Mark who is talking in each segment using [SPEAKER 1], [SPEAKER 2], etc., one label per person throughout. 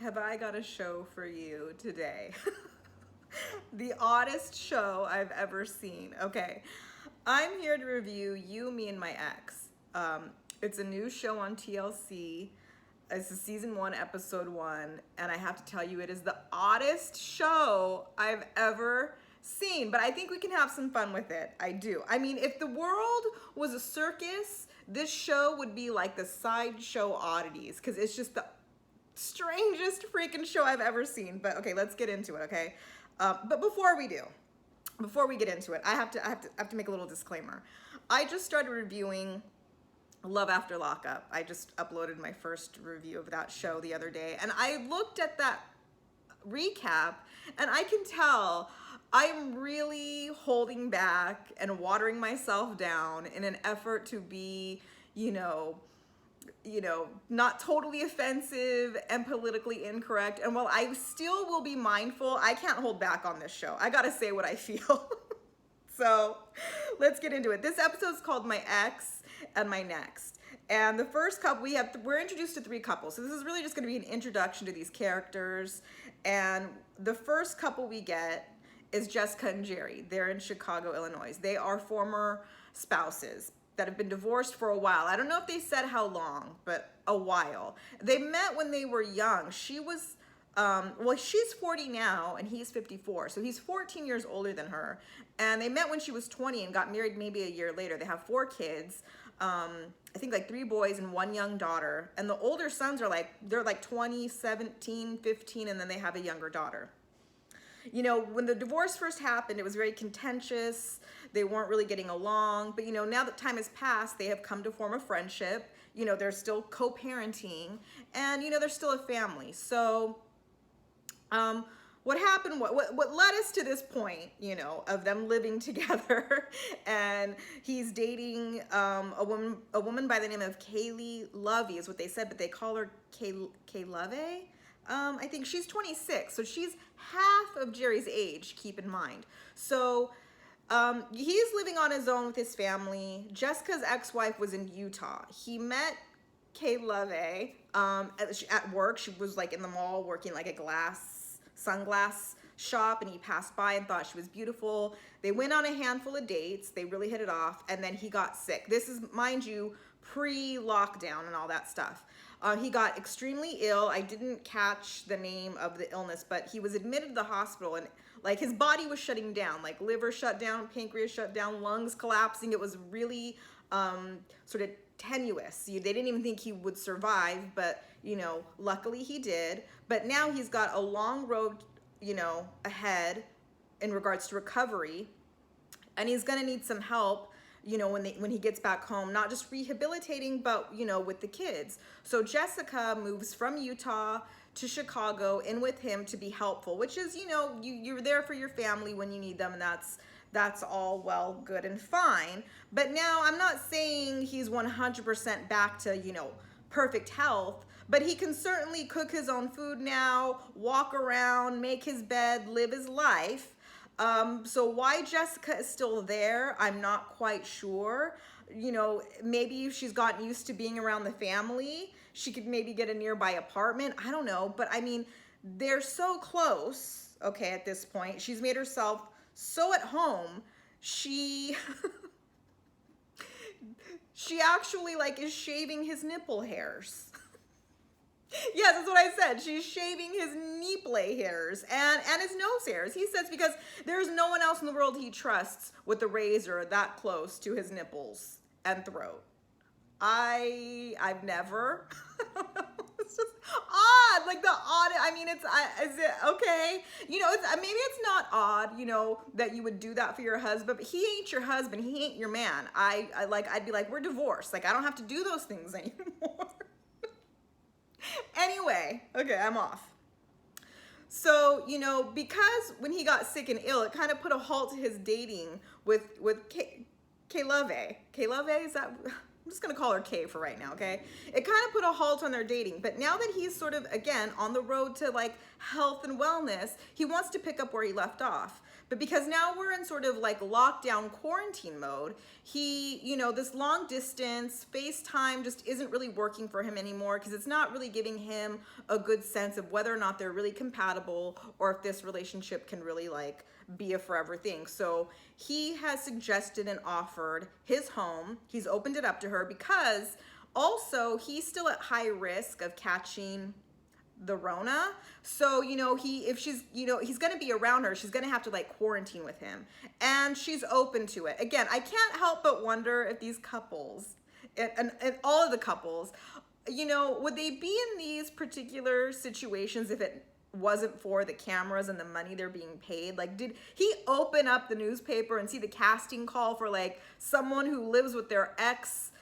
[SPEAKER 1] have I got a show for you today. The oddest show I've ever seen. Okay, I'm here to review You, Me, and My Ex. It's a new show on TLC. It's a season 1, episode 1, and I have to tell you, it is the oddest show I've ever seen. But I think we can have some fun with it. I do. I mean, if the world was a circus, this show would be like the Sideshow Oddities, because it's just the strangest freaking show I've ever seen. But okay, let's get into it. Okay, but before we get into it, I have to make a little disclaimer. I just started reviewing Love After Lockup. I just uploaded my first review of that show the other day, and I looked at that recap, and I can tell I'm really holding back and watering myself down in an effort to be, not totally offensive and politically incorrect. And while I still will be mindful, I can't hold back on this show. I gotta say what I feel. So let's get into it. This episode's called My Ex and My Next. And the first couple we're introduced to 3 couples. So this is really just gonna be an introduction to these characters. And the first couple we get is Jessica and Jerry. They're in Chicago, Illinois. They are former spouses that have been divorced for a while. I don't know if they said how long, but a while. They met when they were young. She was, she's 40 now and he's 54. So he's 14 years older than her. And they met when she was 20 and got married maybe a year later. They have 4 kids. I think like 3 boys and 1 young daughter. And the older sons are they're 20, 17, 15, and then they have a younger daughter. When the divorce first happened, it was very contentious. They weren't really getting along. But, now that time has passed, they have come to form a friendship. They're still co-parenting. And, they're still a family. So what happened, what led us to this point, of them living together. And he's dating a woman by the name of Kaylee Lovey is what they said, but they call her Kay Lovey. I think she's 26, so she's half of Jerry's age, keep in mind. So he's living on his own with his family. Jessica's ex-wife was in Utah. He met Kay Lovey at work. She was in the mall working a sunglass shop, and he passed by and thought she was beautiful. They went on a handful of dates. They really hit it off, and then he got sick. This is, mind you, pre-lockdown and all that stuff. He got extremely ill. I didn't catch the name of the illness, but he was admitted to the hospital, and his body was shutting down, liver shut down, pancreas shut down, lungs collapsing. It was really sort of tenuous. They didn't even think he would survive, but luckily he did. But now he's got a long road, ahead in regards to recovery, and he's gonna need some help when he gets back home, not just rehabilitating, but, with the kids. So Jessica moves from Utah to Chicago in with him to be helpful, which is, you're there for your family when you need them, and that's all well, good, and fine. But now I'm not saying he's 100% back to, perfect health, but he can certainly cook his own food now, walk around, make his bed, live his life. So why Jessica is still there, I'm not quite sure. Maybe if she's gotten used to being around the family, she could maybe get a nearby apartment. I don't know. But I mean, they're so close, okay, at this point. She's made herself so at home. She actually is shaving his nipple hairs. Yes, that's what I said. She's shaving his nipple hairs and his nose hairs. He says because there's no one else in the world he trusts with a razor that close to his nipples and throat. I've never. It's just odd, the odd. I mean, is it okay? Maybe it's not odd, that you would do that for your husband, but he ain't your husband. He ain't your man. I'd be like, we're divorced. I don't have to do those things anymore. Anyway, okay, I'm off. So, because when he got sick and ill, it kind of put a halt to his dating with Kay Lovey. Kay Lovey, is that? I'm just going to call her Kay for right now, okay? It kind of put a halt on their dating. But now that he's sort of, again, on the road to health and wellness, he wants to pick up where he left off. But because now we're in sort of like lockdown quarantine mode, he, this long distance FaceTime just isn't really working for him anymore, because it's not really giving him a good sense of whether or not they're really compatible, or if this relationship can really like be a forever thing. So he has suggested and offered his home. He's opened it up to her because also he's still at high risk of catching the Rona. So, if she's, he's going to be around her, she's going to have to like quarantine with him, and she's open to it. Again, I can't help but wonder if these couples and all of the couples, would they be in these particular situations if it wasn't for the cameras and the money they're being paid? Like, did he open up the newspaper and see the casting call for like someone who lives with their ex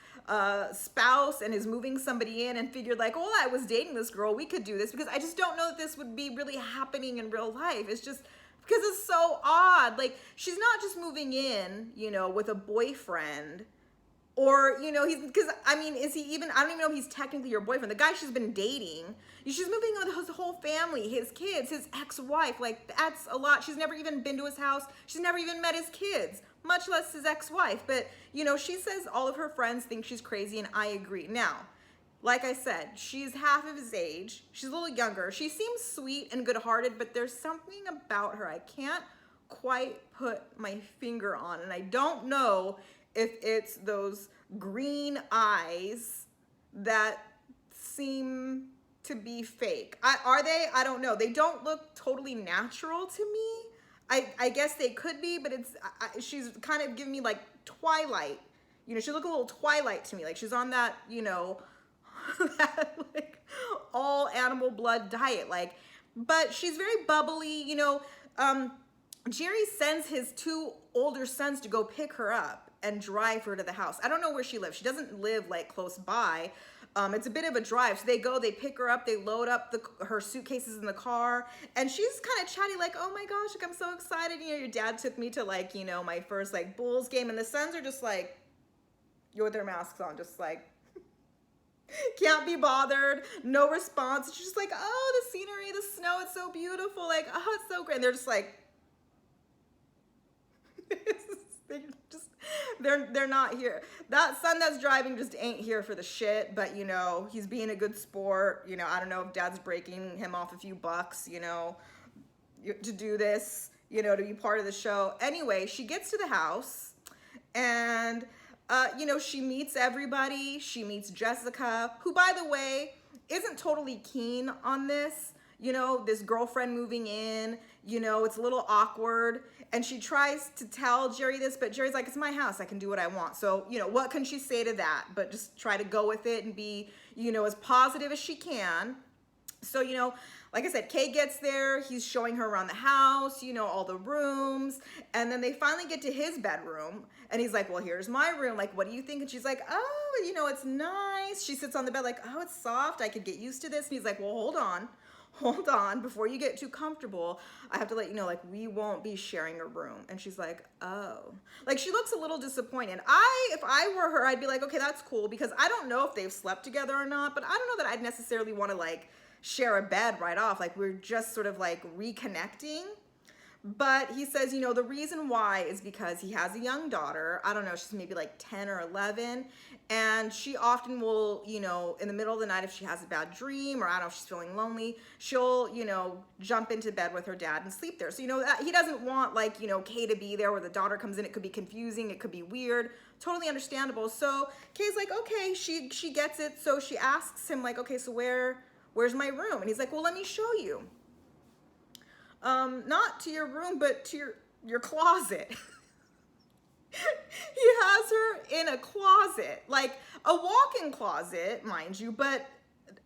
[SPEAKER 1] spouse and is moving somebody in, and figured like, oh, I was dating this girl, we could do this? Because I just don't know that this would be really happening in real life. It's just because it's so odd. Like, she's not just moving in, with a boyfriend, or, he's, because, I mean, is he even, I don't even know if he's technically your boyfriend. The guy she's been dating, she's moving in with his whole family, his kids, his ex-wife. Like, that's a lot. She's never even been to his house. She's never even met his kids, much less his ex-wife. But, she says all of her friends think she's crazy, and I agree. Now, like I said, she's half of his age. She's a little younger. She seems sweet and good-hearted, but there's something about her I can't quite put my finger on, and I don't know if it's those green eyes that seem to be fake. Are they? I don't know. They don't look totally natural to me. I guess they could be, but she's kind of giving me like Twilight. She look a little Twilight to me. Like she's on that, that like all animal blood diet. Like, but she's very bubbly. Jerry sends his 2 older sons to go pick her up and drive her to the house. I don't know where she lives. She doesn't live like close by. It's a bit of a drive. So they pick her up, they load up her suitcases in the car, and she's kind of chatty like, oh my gosh, like I'm so excited. Your dad took me to like, my first like Bulls game, and the sons are just like, with their masks on, just like, can't be bothered, no response. She's just like, oh, the scenery, the snow, it's so beautiful. Like, oh, it's so great. And they're just like, they're not here. That son that's driving just ain't here for the shit, but he's being a good sport. I don't know if dad's breaking him off a few bucks, to do this, to be part of the show. Anyway, she gets to the house, and she meets everybody. She meets Jessica, who, by the way, isn't totally keen on this. This girlfriend moving in, it's a little awkward. And she tries to tell Jerry this, but Jerry's like, it's my house, I can do what I want. So, what can she say to that? But just try to go with it and be, as positive as she can. So, like I said, Kay gets there, he's showing her around the house, all the rooms. And then they finally get to his bedroom, and he's like, well, here's my room. Like, what do you think? And she's like, oh, it's nice. She sits on the bed like, oh, it's soft, I could get used to this. And he's like, well, hold on, before you get too comfortable, I have to let you know, like, we won't be sharing a room. And she's like, oh. Like, she looks a little disappointed. If I were her, I'd be like, okay, that's cool, because I don't know if they've slept together or not, but I don't know that I'd necessarily want to, like, share a bed right off. Like, we're just sort of, like, reconnecting. But he says, the reason why is because he has a young daughter. I don't know, she's maybe like 10 or 11. And she often will, in the middle of the night, if she has a bad dream, or I don't know if she's feeling lonely, she'll, jump into bed with her dad and sleep there. So, he doesn't want like, Kay to be there where the daughter comes in. It could be confusing. It could be weird. Totally understandable. So Kay's like, okay, she gets it. So she asks him like, okay, so where's my room? And he's like, well, let me show you. Not to your room, but to your closet. He has her in a closet, like a walk-in closet, mind you, but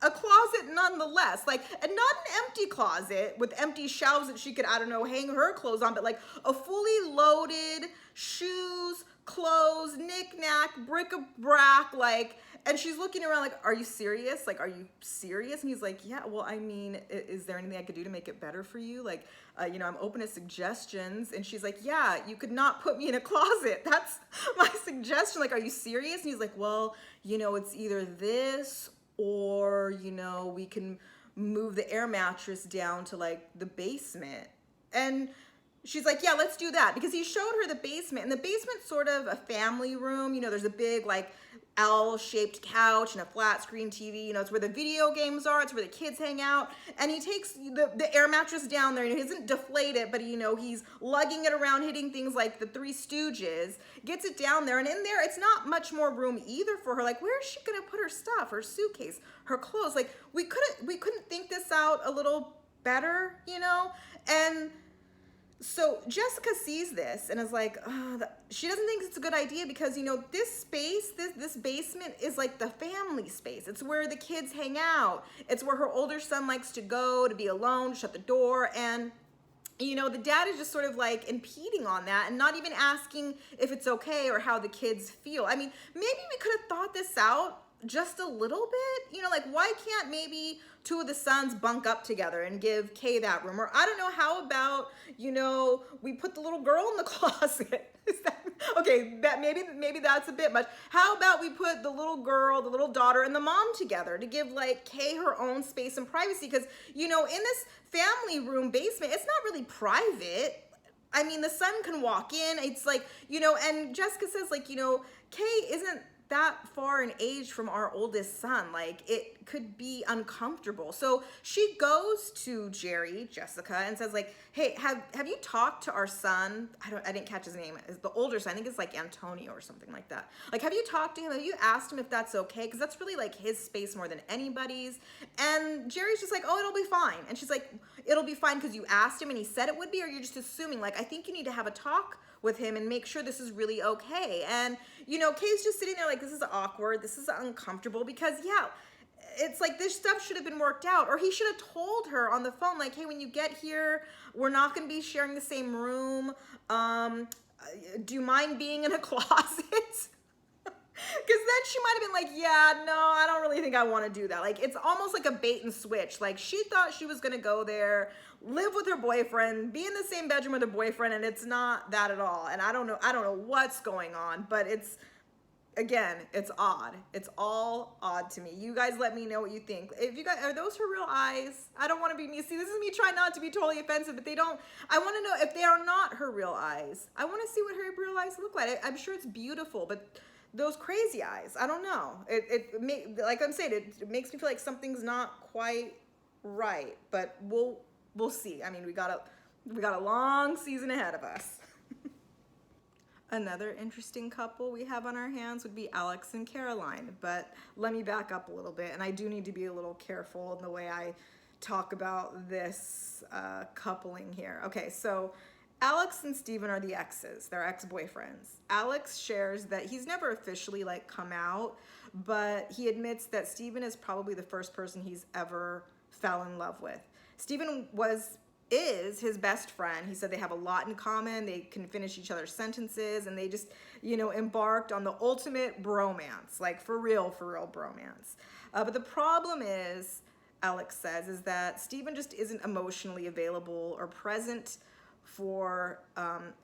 [SPEAKER 1] a closet nonetheless, like, and not an empty closet with empty shelves that she could, I don't know, hang her clothes on, but like a fully loaded shoes, clothes, knick-knack, bric-a-brac, like, and she's looking around like, are you serious? Like, are you serious? And he's like, yeah, well, I mean, is there anything I could do to make it better for you? Like, I'm open to suggestions. And she's like, yeah, you could not put me in a closet. That's my suggestion. Like, are you serious? And he's like, well, it's either this or, we can move the air mattress down to like the basement. And she's like, yeah, let's do that. Because he showed her the basement, and the basement's sort of a family room. You know, there's a big like L-shaped couch and a flat screen TV. You know, it's where the video games are. It's where the kids hang out. And he takes the air mattress down there, and he doesn't deflate it, but you know, he's lugging it around, hitting things like the Three Stooges, gets it down there. And in there, it's not much more room either for her. Like, where is she gonna put her stuff, her suitcase, her clothes? Like, we couldn't think this out a little better, you know? And so Jessica sees this and is like, oh, she doesn't think it's a good idea because, you know, this space, this basement is like the family space. It's where the kids hang out. It's where her older son likes to go to be alone, shut the door. And, you know, the dad is just sort of like impeding on that and not even asking if it's okay or how the kids feel. I mean, maybe we could have thought this out just a little bit, you know, like why can't maybe two of the sons bunk up together and give Kay that room? Or I don't know, how about, you know, we put the little girl in the closet? Is that okay? That maybe that's a bit much. How about we put the little girl, the little daughter, and the mom together to give like Kay her own space and privacy? Because, you know, in this family room basement, it's not really private. I mean, the son can walk in. It's like, you know, and Jessica says like, you know, Kay isn't that far in age from our oldest son. Like, it could be uncomfortable. So she goes to Jerry, Jessica, and says like, hey, have you talked to our son? I didn't catch his name. It's the older son. I think it's like Antonio or something like that. Like, have you talked to him? Have you asked him if that's okay? Because that's really like his space more than anybody's. And Jerry's just like, oh, it'll be fine. And she's like, it'll be fine because you asked him and he said it would be, or you're just assuming? Like, I think you need to have a talk with him and make sure this is really okay. And, you know, Kay's just sitting there like, this is awkward, this is uncomfortable, because yeah, it's like this stuff should have been worked out, or he should have told her on the phone like, hey, when you get here, we're not going to be sharing the same room. Do you mind being in a closet? Because then she might have been like, yeah, no, I don't really think I want to do that. Like, it's almost like a bait and switch. Like, she thought she was going to go there, live with her boyfriend, be in the same bedroom with her boyfriend, and it's not that at all. And I don't know what's going on, but it's, again, it's odd. It's all odd to me. You guys let me know what you think. If you guys, are those her real eyes? I don't want to be me. See, this is me trying not to be totally offensive, but I want to know if they are not her real eyes. I want to see what her real eyes look like. I'm sure it's beautiful, but those crazy eyes, I don't know. Like I'm saying, it makes me feel like something's not quite right, but we'll see. I mean, we got a long season ahead of us. Another interesting couple we have on our hands would be Alex and Caroline, but let me back up a little bit, and I do need to be a little careful in the way I talk about this coupling here. Okay, so Alex and Steven are the exes. They're ex-boyfriends. Alex shares that he's never officially like come out, but he admits that Steven is probably the first person he's ever fell in love with. Steven is his best friend. He said they have a lot in common. They can finish each other's sentences, and they just, you know, embarked on the ultimate bromance, like for real bromance. But the problem is, Alex says, is that Steven just isn't emotionally available or present for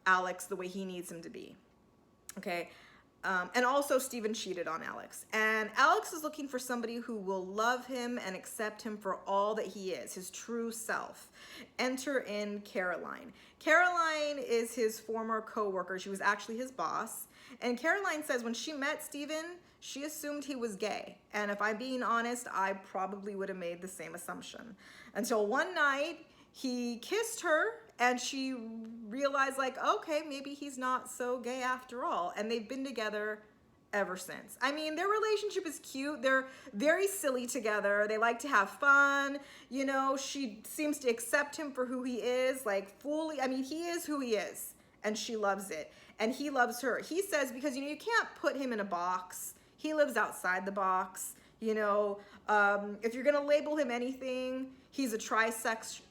[SPEAKER 1] Alex the way he needs him to be. Okay. And also Steven cheated on Alex. And Alex is looking for somebody who will love him and accept him for all that he is, his true self. Enter in Caroline. Caroline is his former co-worker. She was actually his boss. And Caroline says when she met Steven, she assumed he was gay. And if I'm being honest, I probably would have made the same assumption. Until one night, he kissed her and she realized like, okay, maybe he's not so gay after all. And they've been together ever since. I mean, their relationship is cute. They're very silly together. They like to have fun. You know, she seems to accept him for who he is, like fully. I mean, he is who he is, and she loves it. And he loves her. He says, because, you know, you can't put him in a box. He lives outside the box. You know, if you're going to label him anything, he's a trisexual.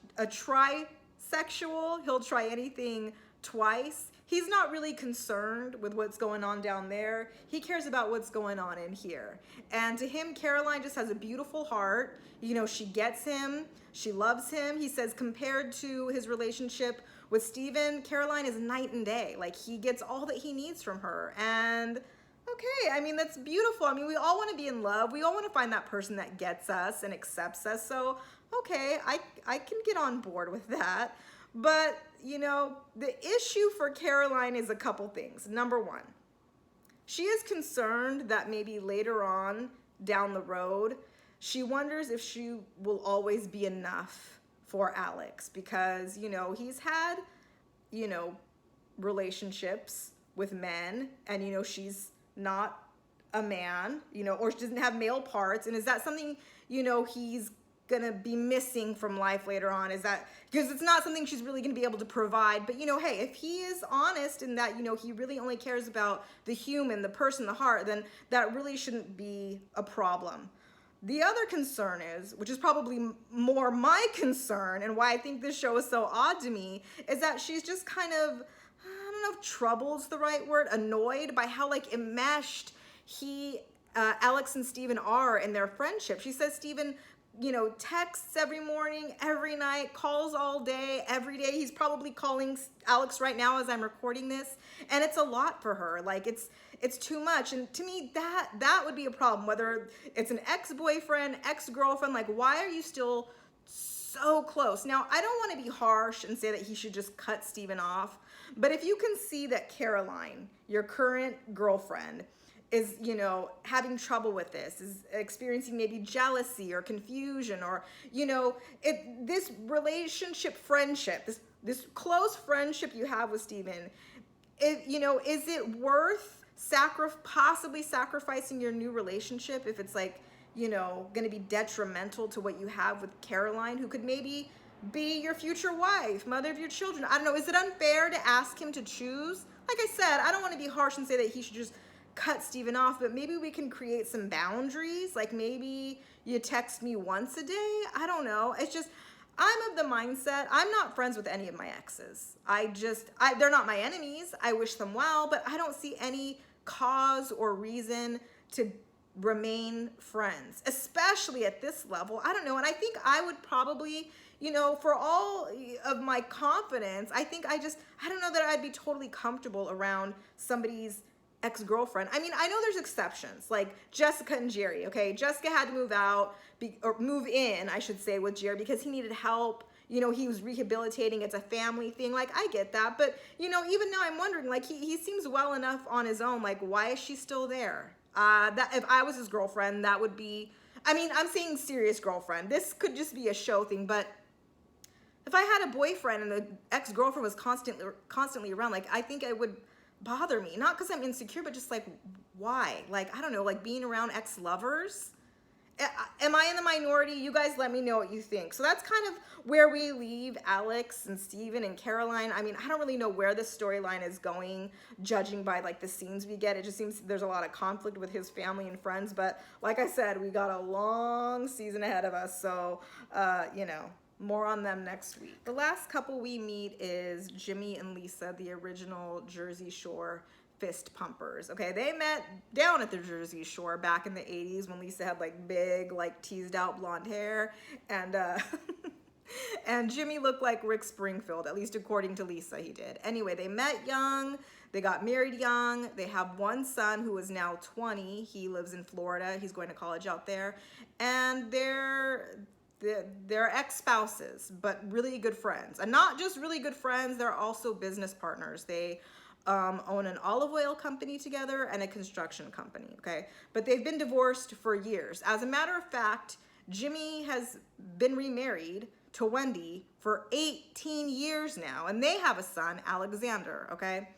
[SPEAKER 1] He'll try anything twice. He's not really concerned with what's going on down there. He cares about what's going on in here. And to him, Caroline just has a beautiful heart. You know, she gets him. She loves him. He says compared to his relationship with Steven, Caroline is night and day. Like, he gets all that he needs from her. And okay, I mean, that's beautiful. I mean, we all want to be in love. We all want to find that person that gets us and accepts us. So, okay, I can get on board with that. But, you know, the issue for Caroline is a couple things. Number one, she is concerned that maybe later on down the road, she wonders if she will always be enough for Alex because, you know, he's had, you know, relationships with men and, you know, she's not a man, you know, or she doesn't have male parts. And is that something, you know, he's gonna be missing from life later on? Is that because it's not something she's really gonna be able to provide? But, you know, hey, if he is honest in that, you know, he really only cares about the human, the person, the heart, then that really shouldn't be a problem. The other concern is, which is probably more my concern and why I think this show is so odd to me, is that she's just kind of, I don't know if troubled's the right word, annoyed by how like enmeshed Alex and Steven are in their friendship. She says Steven, you know, texts every morning, every night, calls all day, every day. He's probably calling Alex right now as I'm recording this. And it's a lot for her. Like it's too much. And to me, that would be a problem, whether it's an ex-boyfriend, ex-girlfriend, like why are you still so close? Now, I don't want to be harsh and say that he should just cut Steven off. But if you can see that Caroline, your current girlfriend, is, you know, having trouble with this, is experiencing maybe jealousy or confusion, or, you know, this relationship, friendship, this close friendship you have with Steven, you know, is it worth possibly sacrificing your new relationship if it's like, you know, going to be detrimental to what you have with Caroline, who could maybe be your future wife, mother of your children? I don't know. Is it unfair to ask him to choose? Like I said, I don't want to be harsh and say that he should just cut Steven off, but maybe we can create some boundaries. Like maybe you text me once a day. I don't know. It's just, I'm of the mindset, I'm not friends with any of my exes. They're not my enemies. I wish them well, but I don't see any cause or reason to remain friends, especially at this level. I don't know. And I think I would probably, you know, for all of my confidence, I don't know that I'd be totally comfortable around somebody's ex-girlfriend. I mean, I know there's exceptions, like Jessica and Jerry, okay? Jessica had to move out, or move in, I should say, with Jerry because he needed help. You know, he was rehabilitating. It's a family thing. Like, I get that. But, you know, even now I'm wondering, like, he seems well enough on his own. Like, why is she still there? That if I was his girlfriend, that would be, I mean, I'm saying serious girlfriend. This could just be a show thing, but if I had a boyfriend and the ex-girlfriend was constantly around, like, I think it would bother me. Not because I'm insecure, but just like, why? Like, I don't know, like being around ex-lovers. Am I in the minority? You guys let me know what you think. So that's kind of where we leave Alex and Steven and Caroline. I mean, I don't really know where this storyline is going, judging by like the scenes we get. It just seems there's a lot of conflict with his family and friends. But like I said, we got a long season ahead of us. So, you know, more on them next week. The last couple we meet is Jimmy and Lisa, the original Jersey Shore fist pumpers. Okay, they met down at the Jersey Shore back in the 80s when Lisa had like big, like teased out blonde hair, and and Jimmy looked like Rick Springfield, at least according to Lisa, he did. Anyway, they met young, they got married young, they have one son who is now 20. He lives in Florida, he's going to college out there, and they're ex-spouses, but really good friends. And not just really good friends, they're also business partners. They own an olive oil company together and a construction company, okay? But they've been divorced for years. As a matter of fact, Jimmy has been remarried to Wendy for 18 years now, and they have a son, Alexander, okay?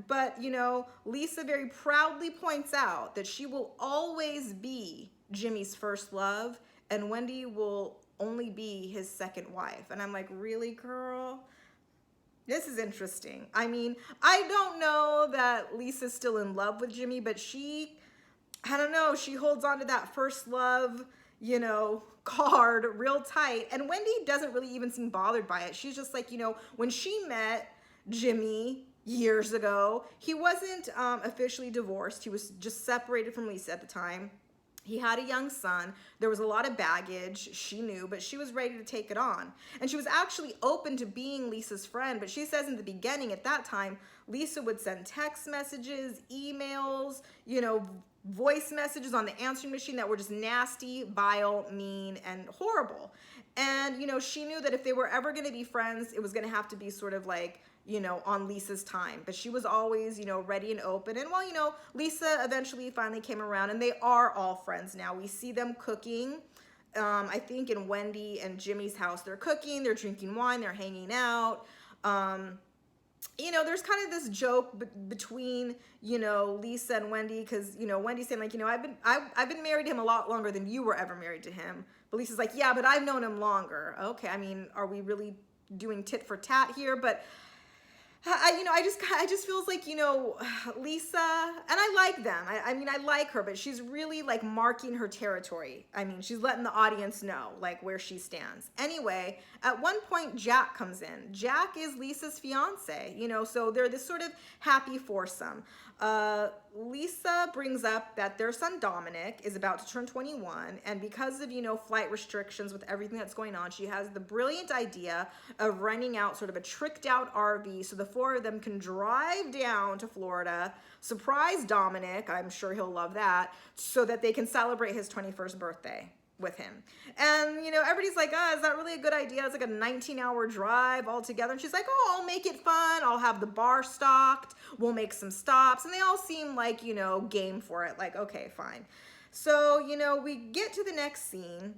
[SPEAKER 1] But, you know, Lisa very proudly points out that she will always be Jimmy's first love, and Wendy will only be his second wife. And I'm like, really, girl? This is interesting. I mean, I don't know that Lisa's still in love with Jimmy, but I don't know, she holds on to that first love, you know, card real tight. And Wendy doesn't really even seem bothered by it. She's just like, you know, when she met Jimmy years ago, he wasn't officially divorced. He was just separated from Lisa at the time. He had a young son. There was a lot of baggage, she knew, but she was ready to take it on. And she was actually open to being Lisa's friend, but she says in the beginning, at that time, Lisa would send text messages, emails, you know, voice messages on the answering machine that were just nasty, vile, mean, and horrible. And, you know, she knew that if they were ever going to be friends, it was going to have to be sort of like, you know, on Lisa's time. But she was always, you know, ready and open. And well, you know, Lisa eventually finally came around, and they are all friends now. We see them cooking. I think in Wendy and Jimmy's house, they're cooking, they're drinking wine, they're hanging out. You know, there's kind of this joke between, you know, Lisa and Wendy, because, you know, Wendy's saying like, you know, I've been married to him a lot longer than you were ever married to him. But Lisa's like, yeah, but I've known him longer. Okay, I mean, are we really doing tit for tat here? But you know, I just feels like, you know, Lisa, and I like them. I mean, I like her, but she's really like marking her territory. I mean, she's letting the audience know like where she stands. Anyway, at one point, Jack comes in. Jack is Lisa's fiance, you know, so they're this sort of happy foursome. Lisa brings up that their son Dominic is about to turn 21, and because of, you know, flight restrictions with everything that's going on, she has the brilliant idea of renting out sort of a tricked out RV so the four of them can drive down to Florida, surprise Dominic, I'm sure he'll love that, so that they can celebrate his 21st birthday with him. And, you know, everybody's like, oh, is that really a good idea? It's like a 19-hour drive all together. And she's like, oh, I'll make it fun. I'll have the bar stocked. We'll make some stops. And they all seem like, you know, game for it. Like, okay, fine. So, you know, we get to the next scene,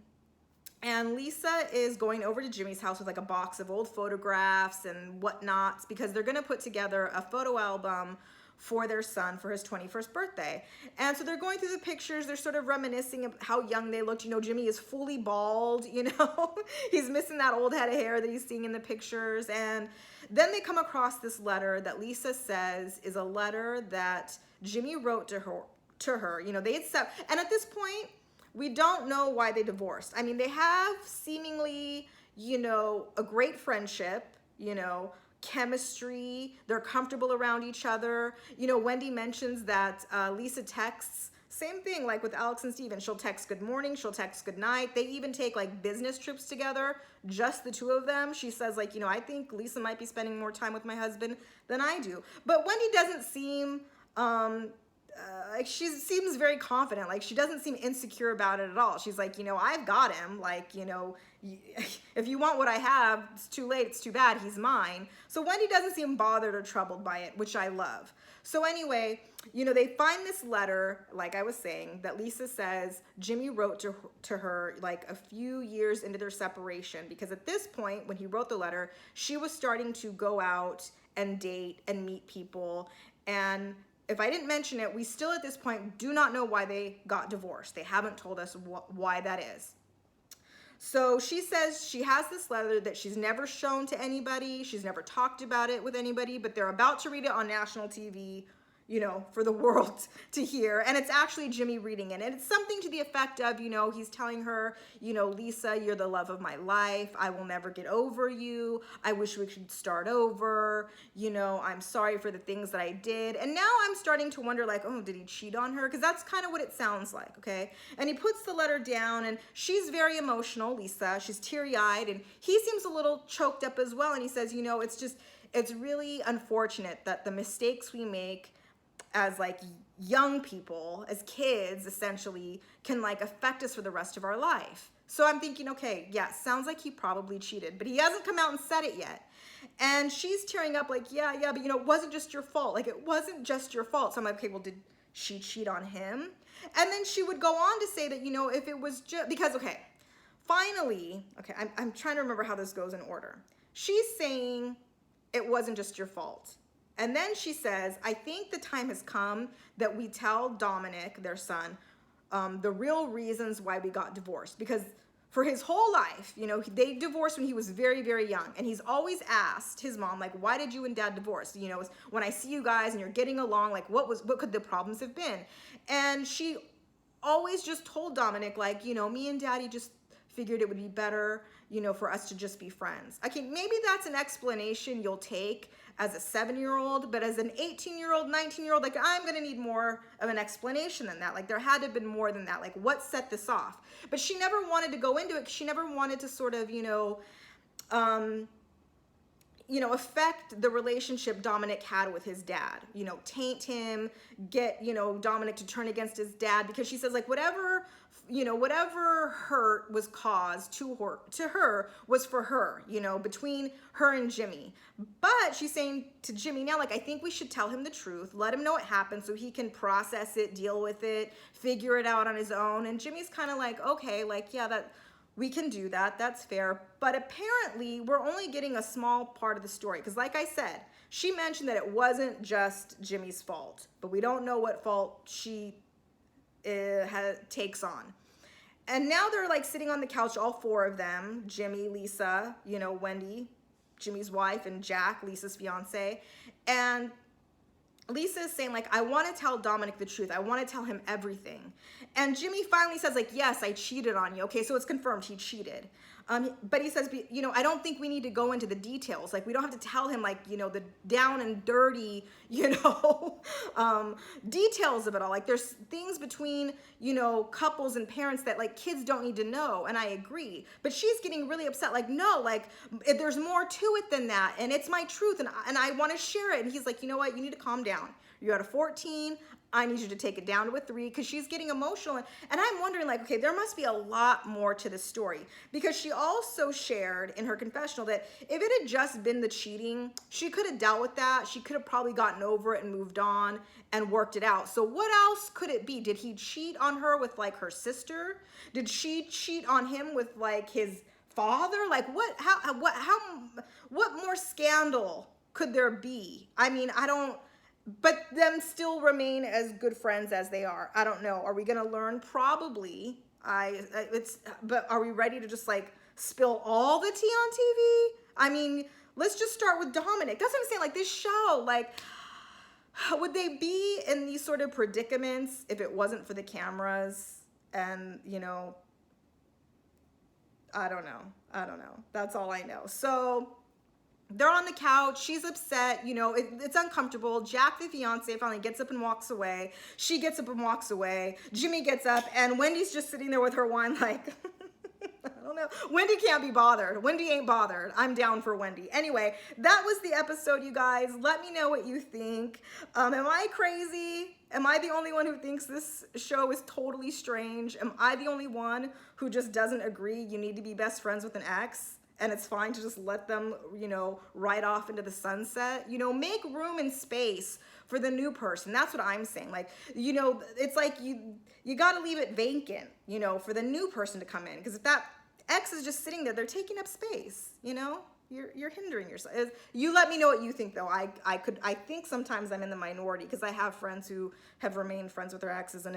[SPEAKER 1] and Lisa is going over to Jimmy's house with like a box of old photographs and whatnots, because they're going to put together a photo album for their son for his 21st birthday. And so they're going through the pictures, they're sort of reminiscing of how young they looked. You know, Jimmy is fully bald, you know, he's missing that old head of hair that he's seeing in the pictures. And then they come across this letter that Lisa says is a letter that Jimmy wrote to her. You know, they had set, and at this point, we don't know why they divorced. I mean, they have seemingly, you know, a great friendship, you know, chemistry, they're comfortable around each other. You know, Wendy mentions that Lisa texts, same thing like with Alex and Steven, she'll text good morning, she'll text good night. They even take like business trips together, just the two of them. She says like, you know, I think Lisa might be spending more time with my husband than I do. But Wendy doesn't seem like, she seems very confident. Like, she doesn't seem insecure about it at all. She's like, you know, I've got him. Like, you know, if you want what I have, it's too late, it's too bad, he's mine. So Wendy doesn't seem bothered or troubled by it, which I love. So anyway, you know, they find this letter, like I was saying, that Lisa says Jimmy wrote to her like a few years into their separation, because at this point, when he wrote the letter, she was starting to go out and date and meet people. And if I didn't mention it, we still at this point do not know why they got divorced. They haven't told us why that is. So she says she has this letter that she's never shown to anybody. She's never talked about it with anybody, but they're about to read it on national TV, you know, for the world to hear. And it's actually Jimmy reading it. And it's something to the effect of, you know, he's telling her, you know, Lisa, you're the love of my life. I will never get over you. I wish we could start over. You know, I'm sorry for the things that I did. And now I'm starting to wonder like, oh, did he cheat on her? Because that's kind of what it sounds like, okay? And he puts the letter down, and she's very emotional, Lisa. She's teary-eyed, and he seems a little choked up as well. And he says, you know, it's really unfortunate that the mistakes we make as like young people, as kids essentially, can like affect us for the rest of our life. So I'm thinking, okay, yeah, sounds like he probably cheated, but he hasn't come out and said it yet. And she's tearing up like, yeah, but you know, it wasn't just your fault. Like, it wasn't just your fault. So I'm like, okay, well, did she cheat on him? And then she would go on to say that, you know, if it was just, because, okay, finally, okay, I'm trying to remember how this goes in order. She's saying it wasn't just your fault. And then she says, I think the time has come that we tell Dominic, their son, the real reasons why we got divorced. Because for his whole life, you know, they divorced when he was very, very young. And he's always asked his mom, like, why did you and dad divorce? You know, when I see you guys and you're getting along, like, what could the problems have been? And she always just told Dominic, like, you know, me and daddy just figured it would be better, you know, for us to just be friends. Okay, maybe that's an explanation you'll take as a 7-year-old, but as an 18-year-old, 19-year-old, like I'm gonna need more of an explanation than that. Like there had to have been more than that. Like what set this off? But she never wanted to go into it because she never wanted to sort of, affect the relationship Dominic had with his dad, taint him, get, Dominic to turn against his dad, because she says like whatever hurt was caused to her was for her, between her and Jimmy. But she's saying to Jimmy now, like, I think we should tell him the truth, let him know what happened so he can process it, deal with it, figure it out on his own. And Jimmy's kind of like, okay, like, yeah, that we can do that, that's fair. But apparently we're only getting a small part of the story, because like I said, she mentioned that it wasn't just Jimmy's fault, but we don't know what fault she takes on. And now they're like sitting on the couch, all four of them, Jimmy, Lisa, Wendy, Jimmy's wife, and Jack, Lisa's fiance. And Lisa is saying like, I want to tell Dominic the truth. I want to tell him everything. And Jimmy finally says like, yes, I cheated on you. Okay, so it's confirmed he cheated. But he says, I don't think we need to go into the details. Like we don't have to tell him like, the down and dirty, details of it all. Like there's things between, couples and parents that like kids don't need to know. And I agree. But she's getting really upset. Like, no, like there's more to it than that. And it's my truth. And I want to share it. And he's like, you know what? You need to calm down. You're at a 14. I need you to take it down to a 3, because she's getting emotional. And I'm wondering like, okay, there must be a lot more to the story, because she also shared in her confessional that if it had just been the cheating, she could have dealt with that. She could have probably gotten over it and moved on and worked it out. So what else could it be? Did he cheat on her with like her sister? Did she cheat on him with like his father? Like what more scandal could there be? I mean, but them still remain as good friends as they are. I don't know. Are we gonna learn? Probably. But are we ready to just like spill all the tea on TV? I mean, let's just start with Dominic. That's what I'm saying. Like this show, like, would they be in these sort of predicaments if it wasn't for the cameras? And I don't know. That's all I know. So they're on the couch. She's upset. It's uncomfortable. Jack, the fiance, finally gets up and walks away. She gets up and walks away. Jimmy gets up, and Wendy's just sitting there with her wine like, I don't know. Wendy can't be bothered. Wendy ain't bothered. I'm down for Wendy. Anyway, that was the episode, you guys. Let me know what you think. Am I crazy? Am I the only one who thinks this show is totally strange? Am I the only one who just doesn't agree you need to be best friends with an ex? And it's fine to just let them, ride off into the sunset. Make room and space for the new person. That's what I'm saying. Like, it's like you got to leave it vacant, for the new person to come in. Because if that ex is just sitting there, they're taking up space, You're hindering yourself. You let me know what you think, though. I think sometimes I'm in the minority because I have friends who have remained friends with their exes, and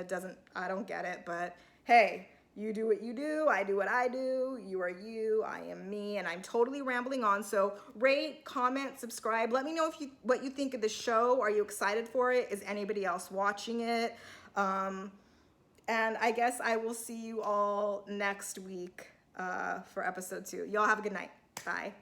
[SPEAKER 1] I don't get it. But hey, you do what you do, I do what I do, you are you, I am me, and I'm totally rambling on. So rate, comment, subscribe. Let me know what you think of the show. Are you excited for it? Is anybody else watching it? And I guess I will see you all next week for episode 2. Y'all have a good night. Bye.